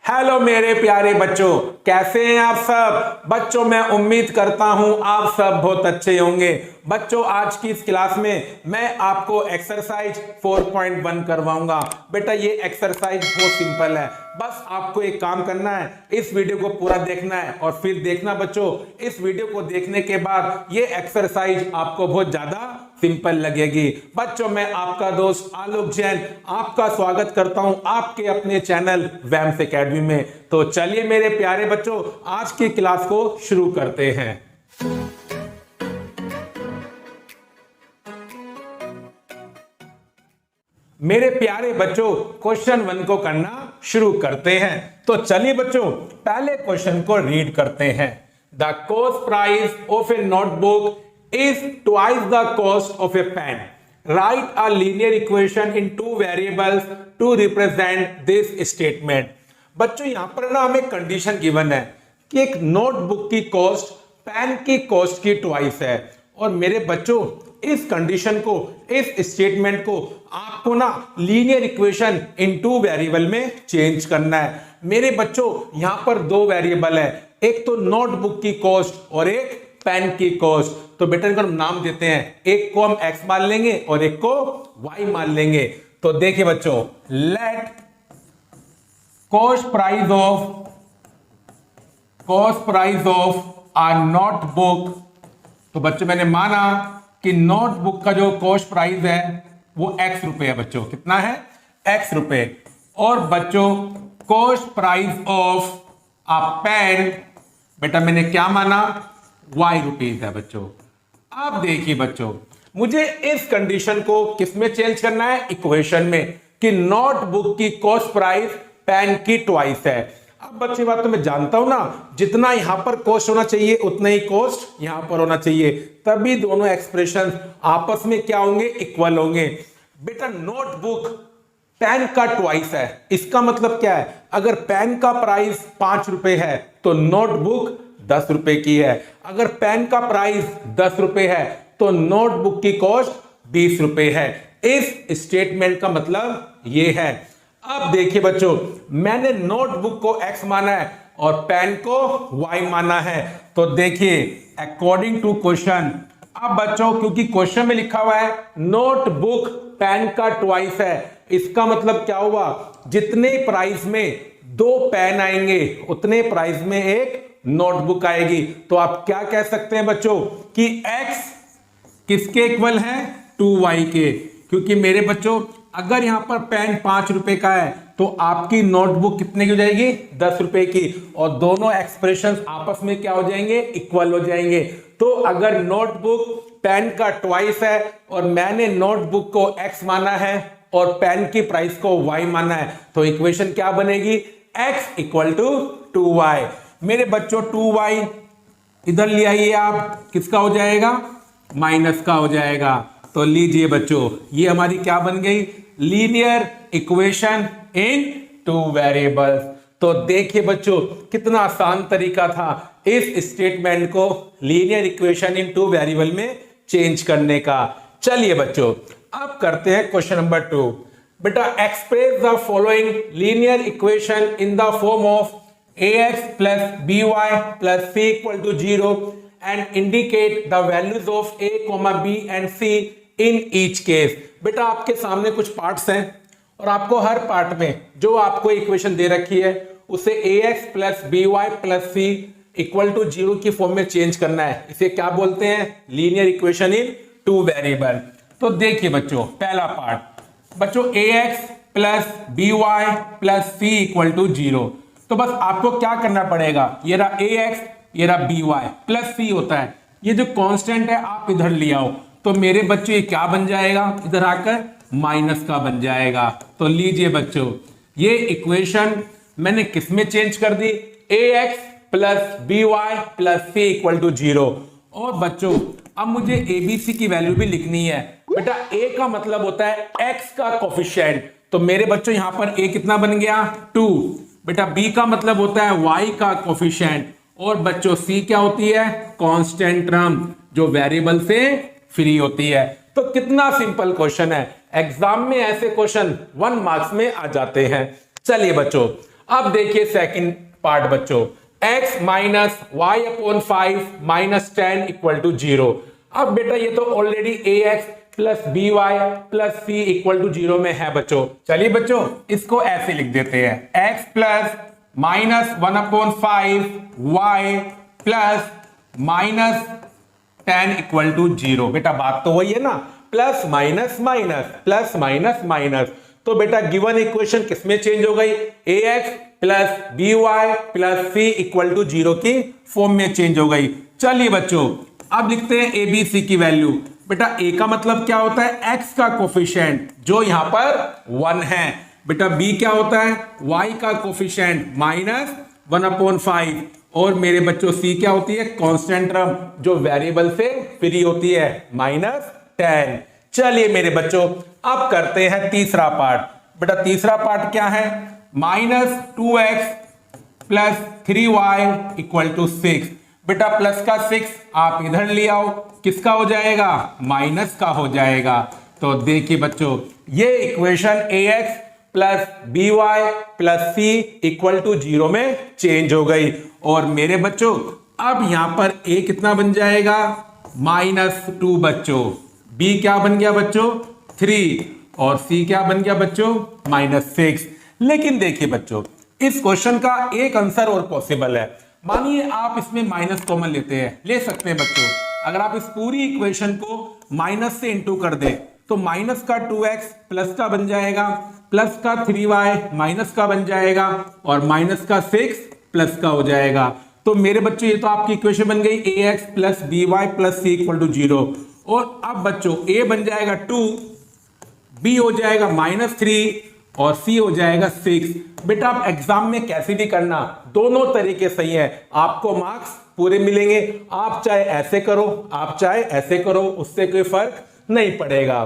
Hello मेरे प्यारे बच्चों, कैसे हैं आप सब बच्चों। मैं उम्मीद करता हूं आप सब बहुत अच्छे होंगे। बच्चों, आज की इस क्लास में मैं आपको एक्सरसाइज 4.1 करवाऊंगा। बेटा, ये एक्सरसाइज बहुत सिंपल है। बस आपको एक काम करना है, इस वीडियो को पूरा देखना है और फिर देखना बच्चों, इस वीडियो को देखने के बाद ये एक्सरसाइज आपको बहुत ज्यादा सिंपल लगेगी। बच्चों, मैं आपका दोस्त आलोक जैन आपका स्वागत करता हूं आपके अपने चैनल वैम्स एकेडमी में। तो चलिए मेरे प्यारे बच्चों, आज की क्लास को शुरू करते हैं। मेरे प्यारे बच्चों, क्वेश्चन 1 को करना शुरू करते हैं। तो चलिए बच्चों, पहले क्वेश्चन को रीड करते हैं। The cost price of a notebook is twice the cost of a pen. Right a linear equation in 2 variables to represent this statement. बच्चों, यहां पर ना हमें कंडीशन गिवन है कि एक नोटबुक की कॉस्ट पेन की कॉस्ट की ट्वाइस है। और मेरे बच्चों, इस कंडीशन को, इस स्टेटमेंट को आपको ना लीनियर इक्वेशन इन 2 वेरिएबल में चेंज करना है। मेरे बच्चों, यहां पर 2 वेरिएबल है, एक तो नोटबुक की कॉस्ट और एक पेन की कॉस्ट। तो बेटा, इनको हम नाम देते हैं, एक को हम x मान लेंगे और एक को y मान लेंगे। तो देखिए बच्चों, let cost price of a notebook. तो बच्चों, मैंने माना कि नोटबुक का जो कॉस्ट प्राइस है वो x रुपए है। बच्चों, कितना है? x रुपए। और बच्चों, cost price of a pen, बेटा मैंने क्या माना? y रुपीज है। बच्चों, अब देखिए बच्चों, मुझे इस कंडीशन को किस में चेंज करना है? इक्वेशन में, कि नोटबुक की कॉस्ट प्राइस पेन की ट्वाइस है। अब बच्चे, बात तो मैं जानता हूं ना, जितना यहां पर कॉस्ट होना चाहिए उतना ही कॉस्ट यहां पर होना चाहिए, तभी दोनों एक्सप्रेशन आपस में क्या होंगे? इक्वल होंगे। बेटा, नोटबुक पेन का ट्वाइस है, इसका मतलब क्या है? अगर पेन का प्राइस 5 रुपए है तो नोटबुक 10 रुपए की है। अगर पेन का प्राइस 10 रुपए है तो नोटबुक की कॉस्ट 20 रुपए है। इस स्टेटमेंट का मतलब ये है। अब देखिए बच्चों, मैंने नोटबुक को x माना है और पेन को y माना है। तो देखिए, अकॉर्डिंग टू क्वेश्चन, अब बच्चों क्योंकि क्वेश्चन में लिखा हुआ है नोटबुक पेन का ट्वाइस है, इसका मतलब क्या हुआ? जितने प्राइस में 2 पेन आएंगे उतने प्राइस में एक नोटबुक आएगी। तो आप क्या कह सकते हैं बच्चों कि x किसके इक्वल है? 2y के। क्योंकि मेरे बच्चों, अगर यहां पर पेन 5 रुपए का है तो आपकी नोटबुक कितने की हो जाएगी? 10 रुपए की। और दोनों एक्सप्रेशंस आपस में क्या हो जाएंगे? इक्वल हो जाएंगे। तो अगर नोटबुक पेन का ट्वाइस है और मैंने नोटबुक को x माना है और पेन की प्राइस को y माना है, तो इक्वेशन क्या बनेगी? x equal to 2y। मेरे बच्चों, 2y इधर ले आइए आप, किसका हो जाएगा? माइनस का हो जाएगा। तो लीजिए बच्चों, ये हमारी क्या बन गई? Linear equation in 2 variables. तो देखिए बच्चों, कितना आसान तरीका था इस स्टेटमेंट को लीनियर इक्वेशन इन 2 वेरिएबल में चेंज करने का। चलिए बच्चों, अब करते हैं क्वेश्चन नंबर 2। बेटा, express the following linear equation in the form of ax plus by plus c equal to 0 and indicate the values of a, b and c in each case। बेटा, आपके सामने कुछ पार्ट्स हैं और आपको हर part में जो आपको इक्वेशन दे रखी है उसे ax plus by plus c equal to 0 की फॉर्म में चेंज करना है। इसे क्या बोलते हैं? Linear equation in 2 variable. तो देखिए बच्चों, पहला पार्ट बच्चों, ax plus by plus c equal to 0। तो बस आपको क्या करना पड़ेगा? ये रहा ax, ये रहा by प्लस c होता है, ये जो कांस्टेंट है आप इधर ले आओ। तो मेरे बच्चों, ये क्या बन जाएगा? इधर आकर माइनस का बन जाएगा। तो लीजिए बच्चों, ये इक्वेशन मैंने किस में चेंज कर दी? ax plus by plus c equal to 0। और बच्चों, अब मुझे abc की वैल्यू भी लिखनी है। बेटा, a का मतलब होता है x का कोफिशिएंट। तो मेरे बच्चों, यहां पर a कितना बन गया? 2। बेटा, b का मतलब होता है y का कोफिशिएंट। और बच्चों, c क्या होती है? कांस्टेंट टर्म, जो वेरिएबल से फ्री होती है। तो कितना सिंपल क्वेश्चन है। एग्जाम में ऐसे क्वेश्चन 1 मार्क्स में आ जाते हैं। चलिए बच्चों, अब देखिए सेकंड पार्ट बच्चों, x minus y upon 5 minus 10 equal to 0। अब बेटा ये तो already ax plus b y plus c equal to 0 में है बच्चों। चलिए बच्चों इसको ऐसे लिख देते हैं, x plus minus 1 upon 5 y plus minus 10 equal to 0। बेटा बात तो वही है ना, plus minus minus plus minus minus. तो बेटा गिवन इक्वेशन किसमें चेंज हो गई, ax plus b y plus c equal to 0 की फॉर्म में चेंज हो गई। चलिए बच्चों अब लिखते हैं ए बी सी की वैल्यू। बेटा a का मतलब क्या होता है, x का कोफिशिएंट जो यहां पर 1 है। बेटा b क्या होता है, y का कोफिशिएंट माइनस 1 अपॉन 5। और मेरे बच्चों c क्या होती है, कांस्टेंट टर्म जो वेरिएबल से फ्री होती है, माइनस 10। चलिए मेरे बच्चों अब करते हैं तीसरा पार्ट। बेटा तीसरा पार्ट क्या है, minus 2x plus 3y equal to 6। बेटा प्लस का 6 आप इधर ले आओ, किसका हो जाएगा, माइनस का हो जाएगा। तो देखिए बच्चों ये equation ax plus b y plus c equal to 0 में चेंज हो गई। और मेरे बच्चों अब यहां पर a कितना बन जाएगा, -2 बच्चों। b क्या बन गया बच्चों, 3। और c क्या बन गया बच्चों, -6। लेकिन देखिए बच्चों इस क्वेश्चन का एक आंसर और पॉसिबल है। मानिए आप इसमें माइनस कॉमन लेते हैं, ले सकते हैं बच्चों। अगर आप इस पूरी इक्वेशन को माइनस से इंटू कर दें तो माइनस का 2x प्लस का बन जाएगा, प्लस का 3y माइनस का बन जाएगा और माइनस का 6 प्लस का हो जाएगा। तो मेरे बच्चों ये तो आपकी इक्वेशन बन गई ax plus b y plus c equal to 0। और अब बच्चों a बन जाएगा 2, b हो जाएगा -3 और c हो जाएगा 6। बेटा आप एग्जाम में कैसे भी करना, दोनों तरीके सही है, आपको मार्क्स पूरे मिलेंगे। आप चाहे ऐसे करो आप चाहे ऐसे करो, उससे कोई फर्क नहीं पड़ेगा।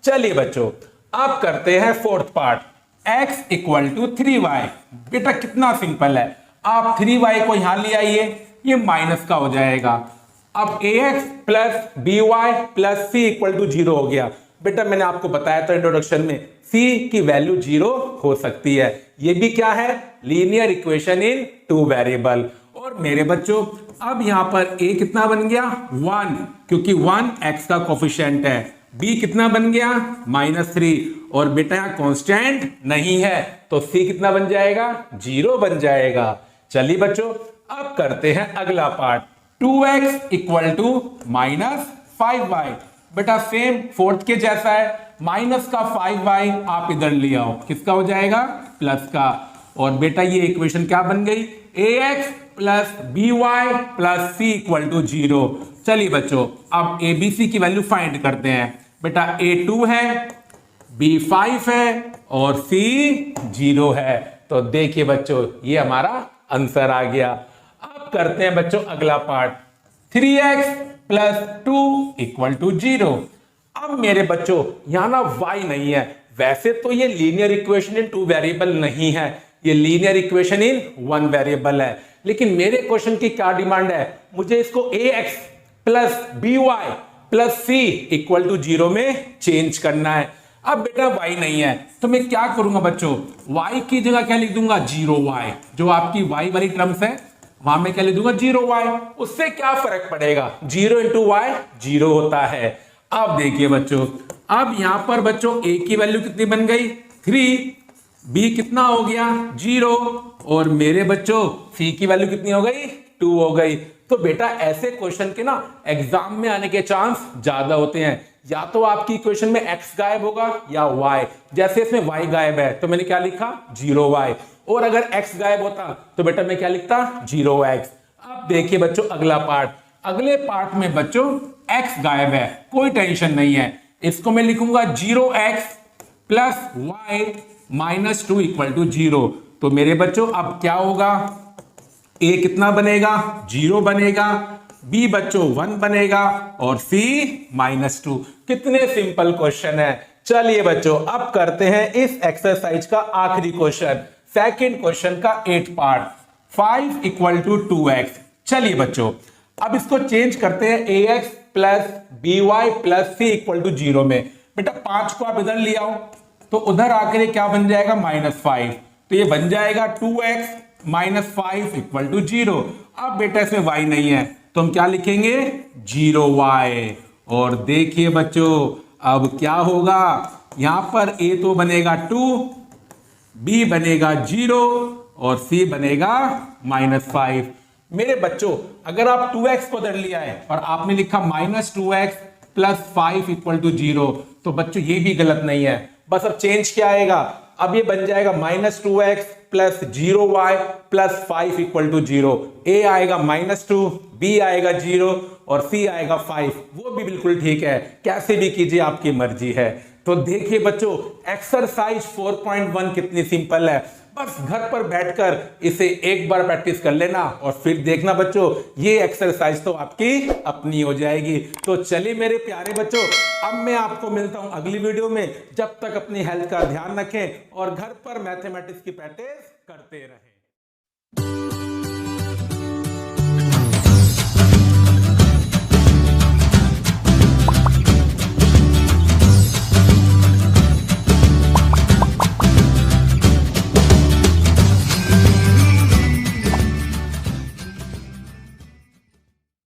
चलिए बच्चों अब करते हैं fourth part, x equal to 3y। बेटा कितना सिंपल है, आप 3y को यहां ले आइए, ये माइनस का हो जाएगा। अब ax plus b y plus c equal to 0 हो गया। बेटा मैंने आपको बताया था इंट्रोडक्शन में c की वैल्यू 0 हो सकती है। ये भी क्या है, लीनियर इक्वेशन इन 2 वेरिएबल। और मेरे बच्चों अब यहां पर a कितना बन गया, 1, क्योंकि 1 x का कोफिशिएंट है। b कितना बन गया, -3। और बेटा यहां कांस्टेंट नहीं है तो c कितना बन जाएगा, 0 बन जाएगा। चलिए बच्चों अब करते हैं अगला part, 2x equal to -5y। बेटा सेम फोर्थ के जैसा है, माइनस का 5y आप इधर ले आओ, किसका हो जाएगा, प्लस का। और बेटा ये इक्वेशन क्या बन गई, ax plus b y plus c equal to 0। चलिए बच्चों अब ए बी सी की वैल्यू फाइंड करते हैं। बेटा a 2 है, b 5 है और c 0 है। तो देखिए बच्चों ये हमारा आंसर आ गया। अब करते हैं बच्चों अगला part, 3x plus 2 equal to 0। अब मेरे बच्चों यहां ना y नहीं है, वैसे तो ये लीनियर इक्वेशन इन 2 वेरिएबल नहीं है, ये लीनियर इक्वेशन इन 1 वेरिएबल है। लेकिन मेरे क्वेश्चन की क्या डिमांड है, मुझे इसको ax plus b y plus c equal to 0 में चेंज करना है। अब बेटा y नहीं है तो मैं क्या करूंगा बच्चों, y की जगह क्या लिख दूंगा, 0y। जो आपकी y वाली टर्म्स है वहां मैं क्या लिख दूंगा, 0y। उससे क्या फर्क पड़ेगा, 0 इंटू वाई 0 होता है। अब देखिए बच्चों अब यहां पर बच्चों a की वैल्यू कितनी बन गई, 3, b कितना हो गया, 0 और मेरे बच्चों c की वैल्यू कितनी हो गई, 2 हो गई। तो बेटा ऐसे क्वेश्चन के ना एग्जाम में आने के चांस ज्यादा होते हैं, या तो आपकी इक्वेशन में x गायब होगा या y। जैसे इसमें y गायब है तो मैंने क्या लिखा, 0y। और अगर x गायब होता तो बेटा मैं क्या लिखता, 0x। अब देखिए बच्चों अगला पार्ट, अगले पार्ट में बच्चों x गायब है, कोई टेंशन नहीं है, इसको मैं लिखूंगा 0x plus y minus 2 equal to 0। तो मेरे बच्चों अब क्या होगा, a कितना बनेगा, 0 बनेगा, b बच्चों 1 बनेगा और c -2। कितने सिंपल क्वेश्चन है। चलिए बच्चों अब करते हैं इस एक्सरसाइज का आखिरी क्वेश्चन, सेकंड क्वेश्चन का 8 पार्ट, 5 इक्वल टू 2x। चलिए बच्चों अब इसको चेंज करते हैं ax plus b y plus c equal to 0 में। बेटा 5 को आप इधर ले आओ तो उधर आकर क्या बन जाएगा, -5। तो ये बन जाएगा 2x माइनस 5 इक्वल टू 0। अब बेटा इसमें y नहीं है तो हम क्या लिखेंगे 0y। और देखिए बच्चों अब क्या होगा, यहां पर a तो बनेगा 2, b बनेगा 0 और c बनेगा -5। मेरे बच्चों अगर आप 2x को उधर लिया है और आपने लिखा -2x प्लस 5 इक्वल टू 0 तो बच्चों ये भी गलत नहीं है। बस अब चेंज क्या आएगा, अब ये बन जाएगा -2x plus 0y plus 5 equal to 0। a आएगा -2, b आएगा 0 और c आएगा 5। वो भी बिल्कुल ठीक है, कैसे भी कीजिए आपकी मर्जी है। तो देखिए बच्चों एक्सरसाइज 4.1 कितनी सिंपल है। बस घर पर बैठकर इसे एक बार प्रैक्टिस कर लेना और फिर देखना बच्चों ये एक्सरसाइज तो आपकी अपनी हो जाएगी। तो चलिए मेरे प्यारे बच्चों अब मैं आपको मिलता हूं अगली वीडियो में। जब तक अपनी हेल्थ का ध्यान रखें और घर पर मैथमेटिक्स की प्रैक्टिस करते रहें।